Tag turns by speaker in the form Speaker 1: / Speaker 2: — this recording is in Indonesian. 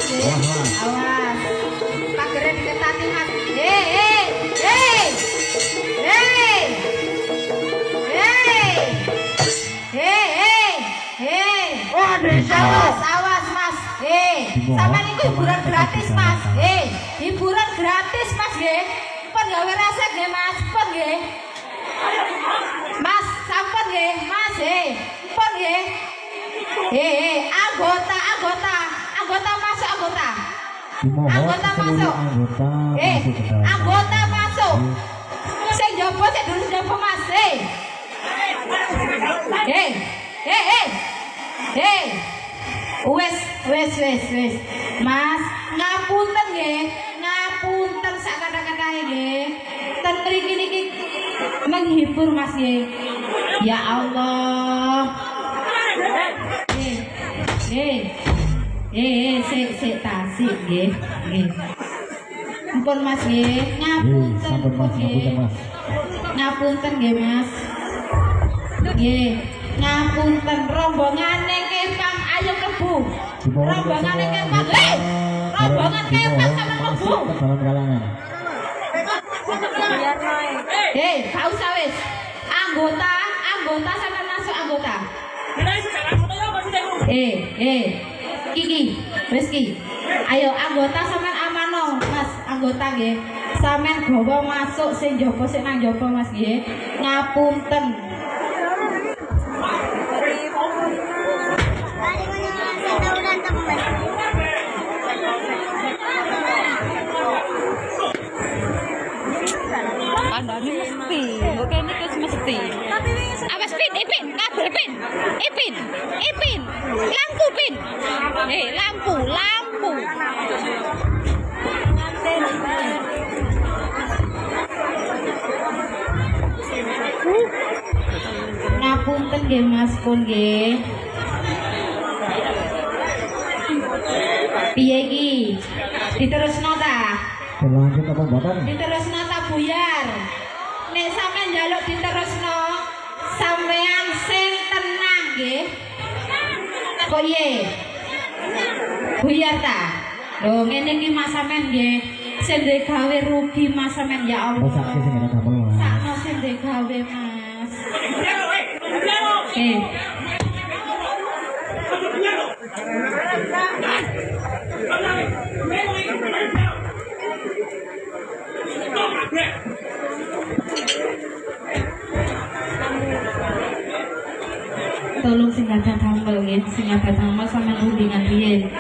Speaker 1: Awas. Pagernya diketatin mas. Awas mas. Sama ini hiburan gratis mas. Hiburan gratis mas ye. Pun gawe resek nggih mas. Pun nggih. Mas, sampun nggih mas. Pun nggih. Anggota masuk anggota. Anggota masuk. Anggota masuk. Sing jopo sik dulu jopo mas. Wes. Mas, ngapunten nggih. Ngapunten sak kata-katae nggih. Ten mriki niki menghibur mas nggih. Ya Allah. Sik tasik nggih. Ampun Mas nggih, ngapunten Mas. Ngapunten nggih Mas. Nggih, ngapunten rombongane kempang ayo kebu. Rombongane kempang. Rombongan kempang sama kebu.
Speaker 2: Dalam kalangan.
Speaker 1: Gak usah wis. Anggota sama masuk anggota. Kiki, wis ki. Ayo anggota sampean amano, Mas. Anggota nggih. Sampean gawa masuk sing jaba sing nang jaba Mas nggih. Ngapunten.
Speaker 3: Kandane mesti, kok kene wis mesti. Awas pin, kabel pin. Ipin. Lampu pin. Lampu.
Speaker 1: Ngapunten nggih Mas pun nggih. Piye iki? Diterusno ta?
Speaker 2: Lanjut apa mboten?
Speaker 1: Diterusno ta buyar. Nek sampean njaluk diterusno, sampean sing tenang nggih. Kok ye? Buyar ta? Lho ngene iki Mas sampean nggih. Sing duwe gawe rugi Mas sampean ya Allah.
Speaker 2: Sakit sing ada damel Mas.
Speaker 1: Sakno sing duwe gawe Mas. Tolong sing gadah damel nggih, sing gadah damel sampean rundingan riyen.